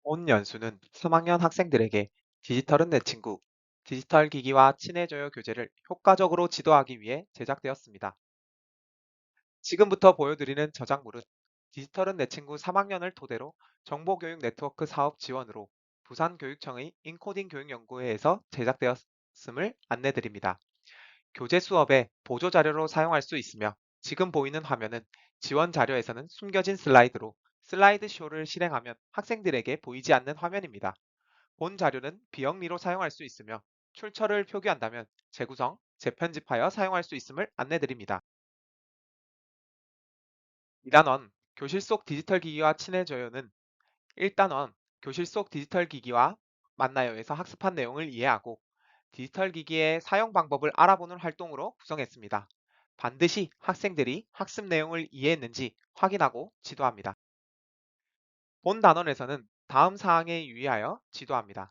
온 연수는 3학년 학생들에게 디지털은 내 친구, 디지털 기기와 친해져요 교재를 효과적으로 지도하기 위해 제작되었습니다. 지금부터 보여드리는 저작물은 디지털은 내 친구 3학년을 토대로 정보교육 네트워크 사업 지원으로 부산교육청의 인코딩 교육연구회에서 제작되었음을 안내드립니다. 교재 수업에 보조자료로 사용할 수 있으며 지금 보이는 화면은 지원 자료에서는 숨겨진 슬라이드로 슬라이드 쇼를 실행하면 학생들에게 보이지 않는 화면입니다. 본 자료는 비영리로 사용할 수 있으며 출처를 표기한다면 재구성, 재편집하여 사용할 수 있음을 안내드립니다. 2단원 교실 속 디지털 기기와 친해져요는 1단원 교실 속 디지털 기기와 만나요에서 학습한 내용을 이해하고 디지털 기기의 사용 방법을 알아보는 활동으로 구성했습니다. 반드시 학생들이 학습 내용을 이해했는지 확인하고 지도합니다. 본 단원에서는 다음 사항에 유의하여 지도합니다.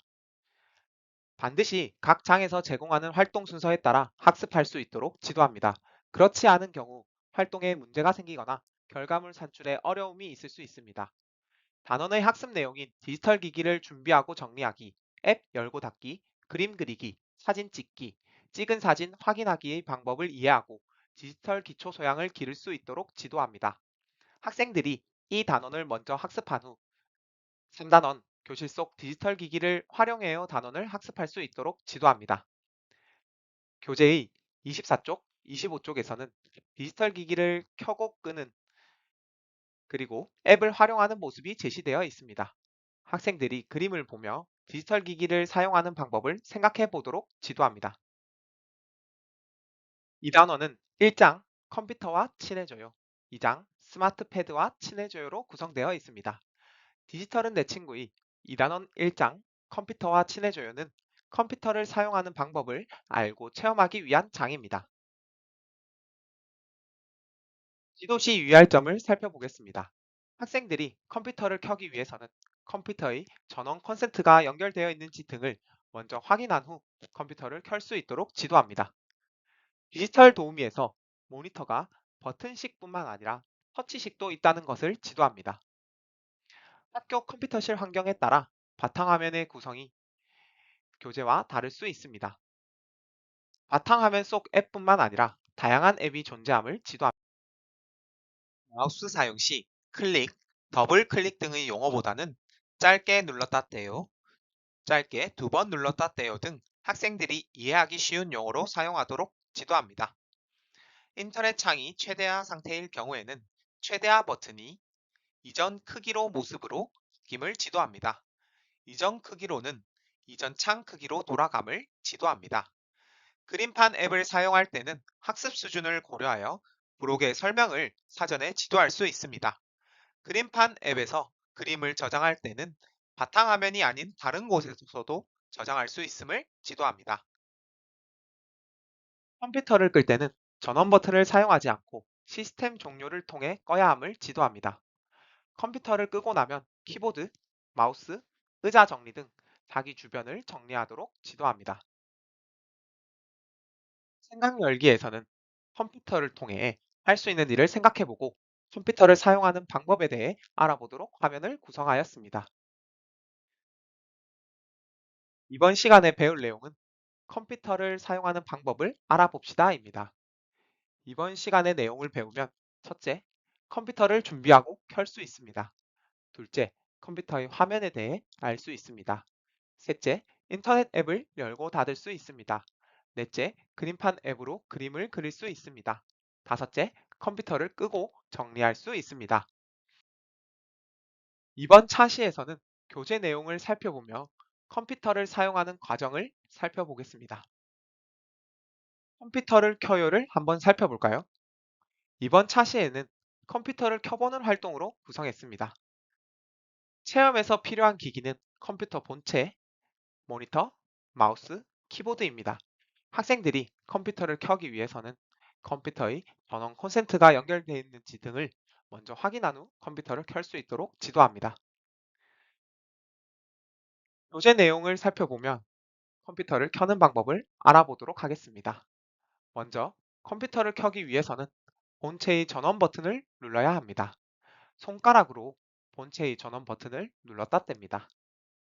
반드시 각 장에서 제공하는 활동 순서에 따라 학습할 수 있도록 지도합니다. 그렇지 않은 경우 활동에 문제가 생기거나 결과물 산출에 어려움이 있을 수 있습니다. 단원의 학습 내용인 디지털 기기를 준비하고 정리하기, 앱 열고 닫기, 그림 그리기, 사진 찍기, 찍은 사진 확인하기의 방법을 이해하고 디지털 기초 소양을 기를 수 있도록 지도합니다. 학생들이 이 단원을 먼저 학습한 후 3단원 교실 속 디지털 기기를 활용해요 단원을 학습할 수 있도록 지도합니다. 교재의 24쪽, 25쪽에서는 디지털 기기를 켜고 끄는 그리고 앱을 활용하는 모습이 제시되어 있습니다. 학생들이 그림을 보며 디지털 기기를 사용하는 방법을 생각해 보도록 지도합니다. 이 단원은 1장 컴퓨터와 친해져요. 2장 스마트 패드와 친해져요로 구성되어 있습니다. 디지털은 내 친구의 2단원 1장 컴퓨터와 친해져요는 컴퓨터를 사용하는 방법을 알고 체험하기 위한 장입니다. 지도시 유의할 점을 살펴보겠습니다. 학생들이 컴퓨터를 켜기 위해서는 컴퓨터의 전원 콘센트가 연결되어 있는지 등을 먼저 확인한 후 컴퓨터를 켤 수 있도록 지도합니다. 디지털 도우미에서 모니터가 버튼식뿐만 아니라 터치식도 있다는 것을 지도합니다. 학교 컴퓨터실 환경에 따라 바탕화면의 구성이 교재와 다를 수 있습니다. 바탕화면 속 앱뿐만 아니라 다양한 앱이 존재함을 지도합니다. 마우스 사용 시 클릭, 더블 클릭 등의 용어보다는 짧게 눌렀다 떼요, 짧게 2번 눌렀다 떼요 등 학생들이 이해하기 쉬운 용어로 사용하도록 지도합니다. 인터넷 창이 최대화 상태일 경우에는 최대화 버튼이 이전 크기로 모습으로 바뀜을 지도합니다. 이전 크기로는 이전 창 크기로 돌아감을 지도합니다. 그림판 앱을 사용할 때는 학습 수준을 고려하여 브록의 설명을 사전에 지도할 수 있습니다. 그림판 앱에서 그림을 저장할 때는 바탕화면이 아닌 다른 곳에서도 저장할 수 있음을 지도합니다. 컴퓨터를 끌 때는 전원 버튼을 사용하지 않고 시스템 종료를 통해 꺼야 함을 지도합니다. 컴퓨터를 끄고 나면 키보드, 마우스, 의자 정리 등 자기 주변을 정리하도록 지도합니다. 생각 열기에서는 컴퓨터를 통해 할 수 있는 일을 생각해보고 컴퓨터를 사용하는 방법에 대해 알아보도록 화면을 구성하였습니다. 이번 시간에 배울 내용은 컴퓨터를 사용하는 방법을 알아봅시다입니다. 이번 시간의 내용을 배우면 첫째, 컴퓨터를 준비하고 켤 수 있습니다. 둘째, 컴퓨터의 화면에 대해 알 수 있습니다. 셋째, 인터넷 앱을 열고 닫을 수 있습니다. 넷째, 그림판 앱으로 그림을 그릴 수 있습니다. 다섯째, 컴퓨터를 끄고 정리할 수 있습니다. 이번 차시에서는 교재 내용을 살펴보며 컴퓨터를 사용하는 과정을 살펴보겠습니다. 컴퓨터를 켜요를 한번 살펴볼까요? 이번 차시에는 컴퓨터를 켜보는 활동으로 구성했습니다. 체험에서 필요한 기기는 컴퓨터 본체, 모니터, 마우스, 키보드입니다. 학생들이 컴퓨터를 켜기 위해서는 컴퓨터의 전원 콘센트가 연결되어 있는지 등을 먼저 확인한 후 컴퓨터를 켤 수 있도록 지도합니다. 교재 내용을 살펴보면 컴퓨터를 켜는 방법을 알아보도록 하겠습니다. 먼저 컴퓨터를 켜기 위해서는 본체의 전원 버튼을 눌러야 합니다. 손가락으로 본체의 전원 버튼을 눌렀다 뗍니다.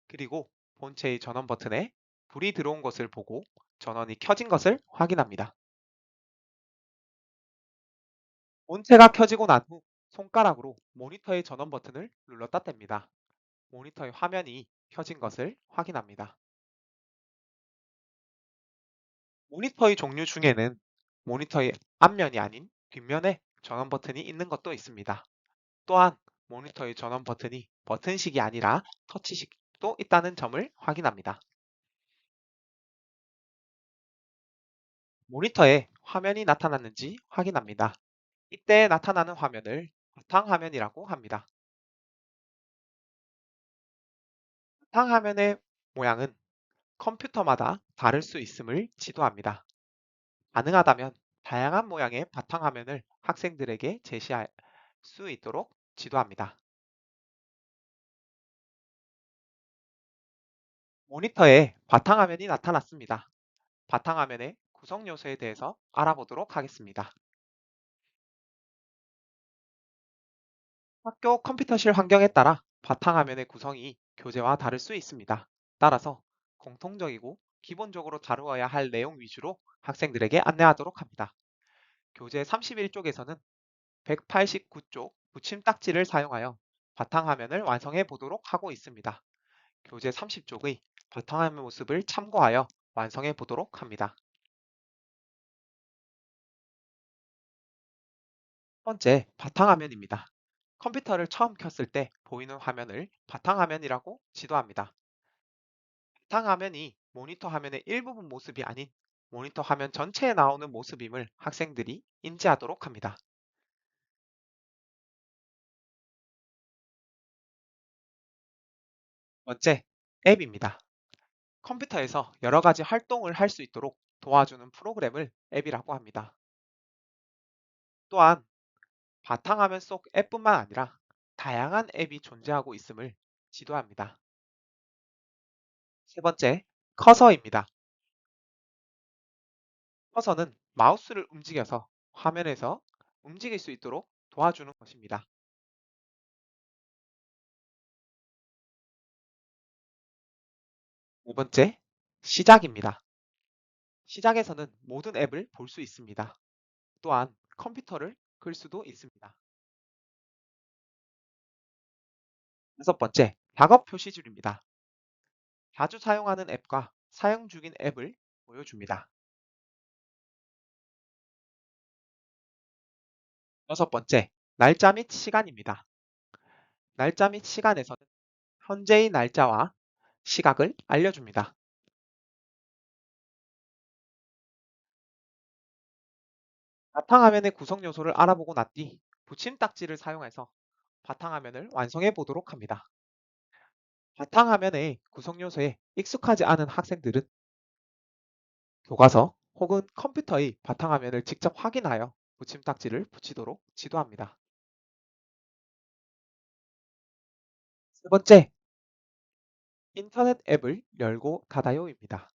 그리고 본체의 전원 버튼에 불이 들어온 것을 보고 전원이 켜진 것을 확인합니다. 본체가 켜지고 난 후 손가락으로 모니터의 전원 버튼을 눌렀다 뗍니다. 모니터의 화면이 켜진 것을 확인합니다. 모니터의 종류 중에는 모니터의 앞면이 아닌 뒷면에 전원 버튼이 있는 것도 있습니다. 또한 모니터의 전원 버튼이 버튼식이 아니라 터치식도 있다는 점을 확인합니다. 모니터에 화면이 나타났는지 확인합니다. 이때 나타나는 화면을 바탕화면이라고 합니다. 바탕화면의 모양은 컴퓨터마다 다를 수 있음을 지도합니다. 가능하다면 다양한 모양의 바탕화면을 학생들에게 제시할 수 있도록 지도합니다. 모니터에 바탕화면이 나타났습니다. 바탕화면의 구성 요소에 대해서 알아보도록 하겠습니다. 학교 컴퓨터실 환경에 따라 바탕화면의 구성이 교재와 다를 수 있습니다. 따라서 공통적이고 기본적으로 다루어야 할 내용 위주로 학생들에게 안내하도록 합니다. 교재 31쪽에서는 189쪽 붙임딱지를 사용하여 바탕화면을 완성해 보도록 하고 있습니다. 교재 30쪽의 바탕화면 모습을 참고하여 완성해 보도록 합니다. 첫 번째, 바탕화면입니다. 컴퓨터를 처음 켰을 때 보이는 화면을 바탕화면이라고 지도합니다. 바탕화면이 모니터 화면의 일부분 모습이 아닌 모니터 화면 전체에 나오는 모습임을 학생들이 인지하도록 합니다. 번째, 앱입니다. 컴퓨터에서 여러 가지 활동을 할 수 있도록 도와주는 프로그램을 앱이라고 합니다. 또한 바탕화면 속 앱뿐만 아니라 다양한 앱이 존재하고 있음을 지도합니다. 세 번째, 커서입니다. 커서는 마우스를 움직여서 화면에서 움직일 수 있도록 도와주는 것입니다. 네 번째, 시작입니다. 시작에서는 모든 앱을 볼 수 있습니다. 또한 컴퓨터를 끌 수도 있습니다. 다섯 번째, 작업 표시줄입니다. 자주 사용하는 앱과 사용 중인 앱을 보여줍니다. 여섯 번째, 날짜 및 시간입니다. 날짜 및 시간에서는 현재의 날짜와 시각을 알려줍니다. 바탕화면의 구성 요소를 알아보고 난 뒤 붙임딱지를 사용해서 바탕화면을 완성해 보도록 합니다. 바탕화면의 구성 요소에 익숙하지 않은 학생들은 교과서 혹은 컴퓨터의 바탕화면을 직접 확인하여 붙임딱지를 붙이도록 지도합니다. 세 번째, 인터넷 앱을 열고 닫아요입니다.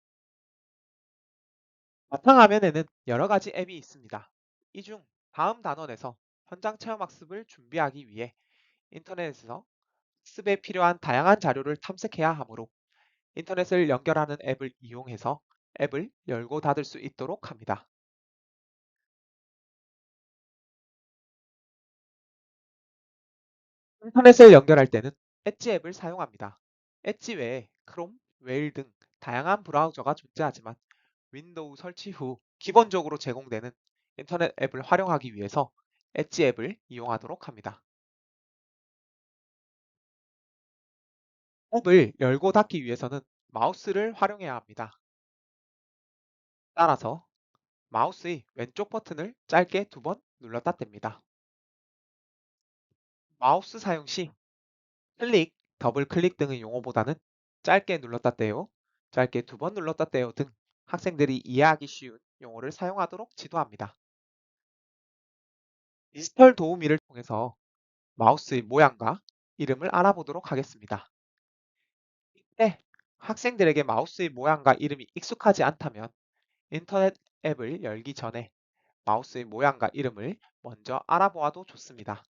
바탕화면에는 여러 가지 앱이 있습니다. 이 중 다음 단원에서 현장 체험 학습을 준비하기 위해 인터넷에서 학습에 필요한 다양한 자료를 탐색해야 하므로 인터넷을 연결하는 앱을 이용해서 앱을 열고 닫을 수 있도록 합니다. 인터넷을 연결할 때는 엣지 앱을 사용합니다. 엣지 외에 크롬, 웨일 등 다양한 브라우저가 존재하지만 윈도우 설치 후 기본적으로 제공되는 인터넷 앱을 활용하기 위해서 엣지 앱을 이용하도록 합니다. 앱을 열고 닫기 위해서는 마우스를 활용해야 합니다. 따라서 마우스의 왼쪽 버튼을 짧게 두 번 눌렀다 뗍니다. 마우스 사용 시 클릭, 더블 클릭 등의 용어보다는 짧게 눌렀다 떼요, 짧게 두 번 눌렀다 떼요 등 학생들이 이해하기 쉬운 용어를 사용하도록 지도합니다. 디지털 도우미를 통해서 마우스의 모양과 이름을 알아보도록 하겠습니다. 이때 학생들에게 마우스의 모양과 이름이 익숙하지 않다면 인터넷 앱을 열기 전에 마우스의 모양과 이름을 먼저 알아보아도 좋습니다.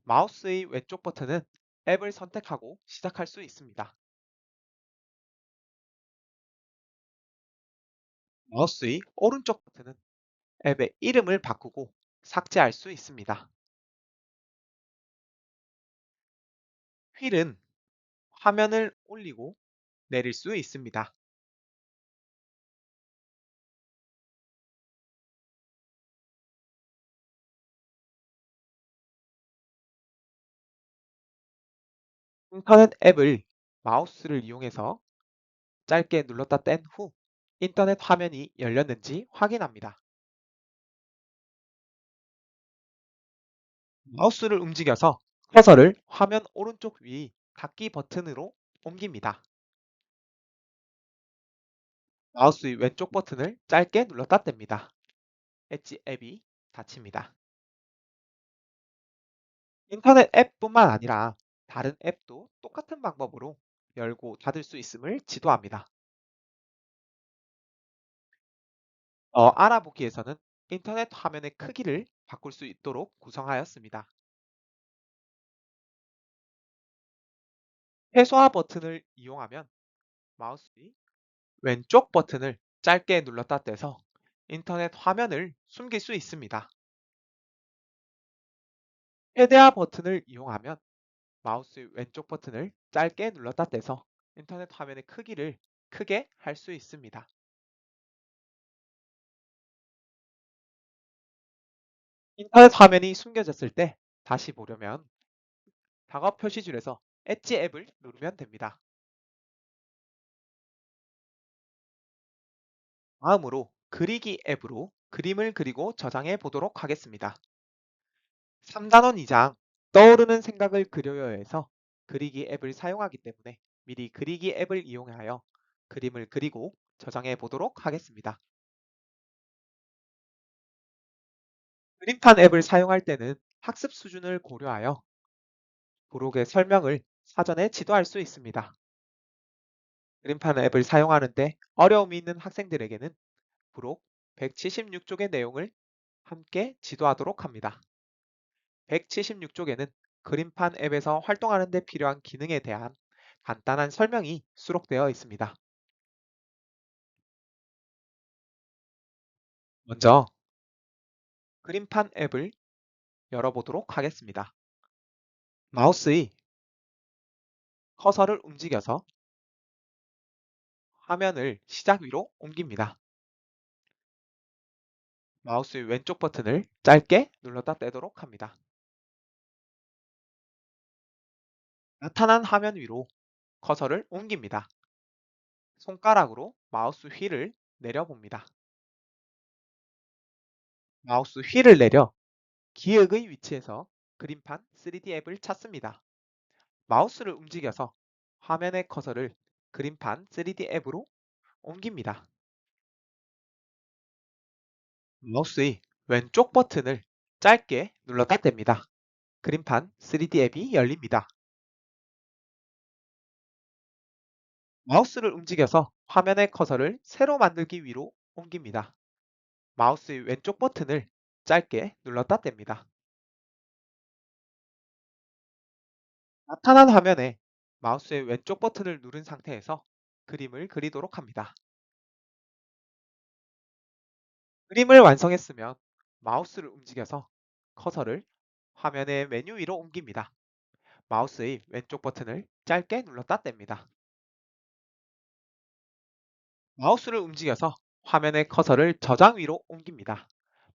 마우스의 왼쪽 버튼은 앱을 선택하고 시작할 수 있습니다. 마우스의 오른쪽 버튼은 앱의 이름을 바꾸고 삭제할 수 있습니다. 휠은 화면을 올리고 내릴 수 있습니다. 인터넷 앱을 마우스를 이용해서 짧게 눌렀다 뗀 후 인터넷 화면이 열렸는지 확인합니다. 마우스를 움직여서 커서를 화면 오른쪽 위 닫기 버튼으로 옮깁니다. 마우스의 왼쪽 버튼을 짧게 눌렀다 뗍니다. 엣지 앱이 닫힙니다. 인터넷 앱뿐만 아니라 다른 앱도 똑같은 방법으로 열고 닫을 수 있음을 지도합니다. 알아보기에서는 인터넷 화면의 크기를 바꿀 수 있도록 구성하였습니다. 최소화 버튼을 이용하면 마우스의 왼쪽 버튼을 짧게 눌렀다 떼서 인터넷 화면을 숨길 수 있습니다. 최대화 버튼을 이용하면 마우스의 왼쪽 버튼을 짧게 눌렀다 떼서 인터넷 화면의 크기를 크게 할 수 있습니다. 인터넷 화면이 숨겨졌을 때 다시 보려면 작업 표시줄에서 엣지 앱을 누르면 됩니다. 다음으로 그리기 앱으로 그림을 그리고 저장해 보도록 하겠습니다. 3단원 이상 떠오르는 생각을 그려요에서 그리기 앱을 사용하기 때문에 미리 그리기 앱을 이용하여 그림을 그리고 저장해 보도록 하겠습니다. 그림판 앱을 사용할 때는 학습 수준을 고려하여 부록의 설명을 사전에 지도할 수 있습니다. 그림판 앱을 사용하는데 어려움이 있는 학생들에게는 부록 176쪽의 내용을 함께 지도하도록 합니다. 176쪽에는 그림판 앱에서 활동하는 데 필요한 기능에 대한 간단한 설명이 수록되어 있습니다. 먼저 그림판 앱을 열어보도록 하겠습니다. 마우스의 커서를 움직여서 화면을 시작 위로 옮깁니다. 마우스의 왼쪽 버튼을 짧게 눌렀다 떼도록 합니다. 나타난 화면 위로 커서를 옮깁니다. 손가락으로 마우스 휠을 내려봅니다. 마우스 휠을 내려 기역의 위치에서 그림판 3D 앱을 찾습니다. 마우스를 움직여서 화면의 커서를 그림판 3D 앱으로 옮깁니다. 마우스의 왼쪽 버튼을 짧게 눌렀다 뗍니다. 그림판 3D 앱이 열립니다. 마우스를 움직여서 화면의 커서를 세로 만들기 위로 옮깁니다. 마우스의 왼쪽 버튼을 짧게 눌렀다 뗍니다. 나타난 화면에 마우스의 왼쪽 버튼을 누른 상태에서 그림을 그리도록 합니다. 그림을 완성했으면 마우스를 움직여서 커서를 화면의 메뉴 위로 옮깁니다. 마우스의 왼쪽 버튼을 짧게 눌렀다 뗍니다. 마우스를 움직여서 화면의 커서를 저장 위로 옮깁니다.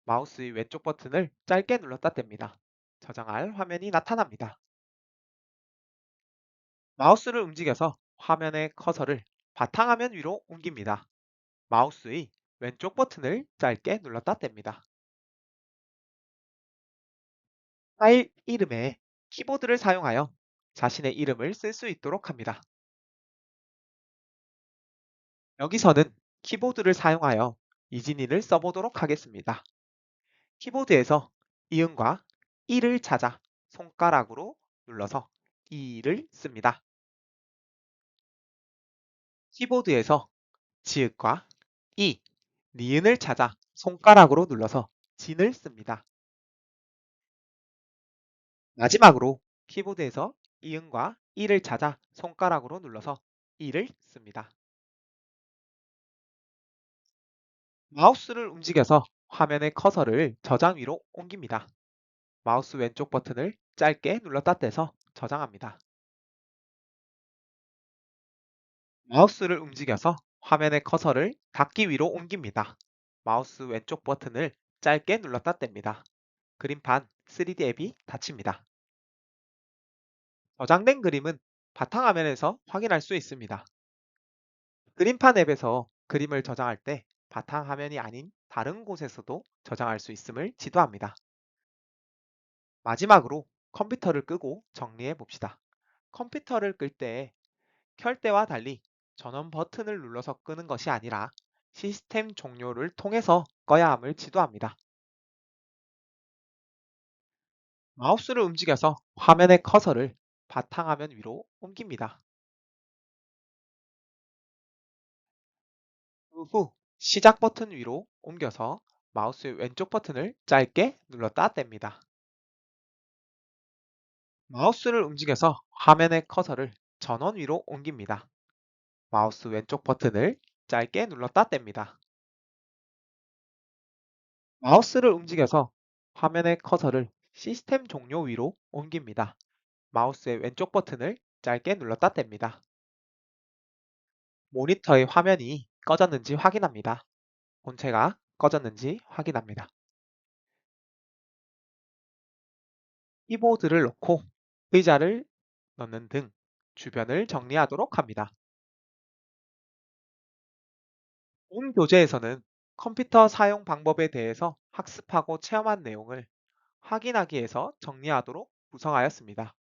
마우스의 왼쪽 버튼을 짧게 눌렀다 뗍니다. 저장할 화면이 나타납니다. 마우스를 움직여서 화면의 커서를 바탕화면 위로 옮깁니다. 마우스의 왼쪽 버튼을 짧게 눌렀다 뗍니다. 파일 이름에 키보드를 사용하여 자신의 이름을 쓸 수 있도록 합니다. 여기서는 키보드를 사용하여 이진이를 써보도록 하겠습니다. 키보드에서 이응과 이를 찾아 손가락으로 눌러서 이를 씁니다. 키보드에서 지읒과 이, 니은을 찾아 손가락으로 눌러서 진을 씁니다. 마지막으로 키보드에서 이응과 이를 찾아 손가락으로 눌러서 이를 씁니다. 마우스를 움직여서 화면의 커서를 저장 위로 옮깁니다. 마우스 왼쪽 버튼을 짧게 눌렀다 떼서 저장합니다. 마우스를 움직여서 화면의 커서를 닫기 위로 옮깁니다. 마우스 왼쪽 버튼을 짧게 눌렀다 뗍니다. 그림판 3D 앱이 닫힙니다. 저장된 그림은 바탕화면에서 확인할 수 있습니다. 그림판 앱에서 그림을 저장할 때 바탕화면이 아닌 다른 곳에서도 저장할 수 있음을 지도합니다. 마지막으로 컴퓨터를 끄고 정리해 봅시다. 컴퓨터를 끌 때 켤 때와 달리 전원 버튼을 눌러서 끄는 것이 아니라 시스템 종료를 통해서 꺼야 함을 지도합니다. 마우스를 움직여서 화면의 커서를 바탕화면 위로 옮깁니다. 그 후 시작 버튼 위로 옮겨서 마우스의 왼쪽 버튼을 짧게 눌렀다 뗍니다. 마우스를 움직여서 화면의 커서를 전원 위로 옮깁니다. 마우스 왼쪽 버튼을 짧게 눌렀다 뗍니다. 마우스를 움직여서 화면의 커서를 시스템 종료 위로 옮깁니다. 마우스의 왼쪽 버튼을 짧게 눌렀다 뗍니다. 모니터의 화면이 꺼졌는지 확인합니다. 본체가 꺼졌는지 확인합니다. 키보드를 놓고 의자를 넣는 등 주변을 정리하도록 합니다. 본 교재에서는 컴퓨터 사용 방법에 대해서 학습하고 체험한 내용을 확인하기 위해서 정리하도록 구성하였습니다.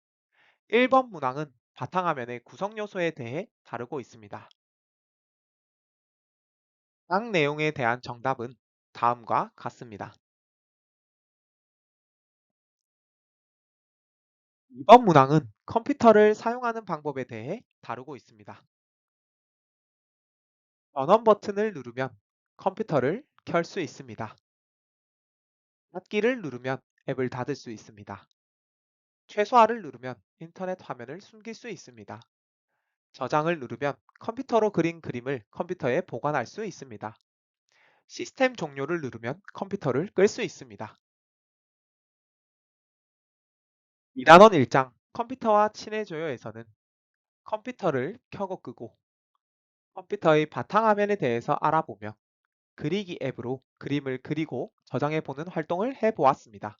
1번 문항은 바탕화면의 구성 요소에 대해 다루고 있습니다. 각 내용에 대한 정답은 다음과 같습니다. 2번 문항은 컴퓨터를 사용하는 방법에 대해 다루고 있습니다. 전원 버튼을 누르면 컴퓨터를 켤 수 있습니다. 닫기를 누르면 앱을 닫을 수 있습니다. 최소화를 누르면 인터넷 화면을 숨길 수 있습니다. 저장을 누르면 컴퓨터로 그린 그림을 컴퓨터에 보관할 수 있습니다. 시스템 종료를 누르면 컴퓨터를 끌 수 있습니다. 2단원 1장 컴퓨터와 친해져요에서는 컴퓨터를 켜고 끄고 컴퓨터의 바탕화면에 대해서 알아보며 그리기 앱으로 그림을 그리고 저장해 보는 활동을 해 보았습니다.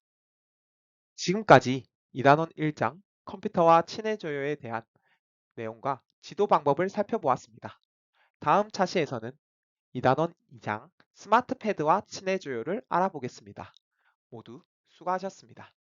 지금까지 2단원 1장 컴퓨터와 친해져요에 대한 내용과 지도 방법을 살펴보았습니다. 다음 차시에서는 2단원 2장 스마트 패드와 친해져요를 알아보겠습니다. 모두 수고하셨습니다.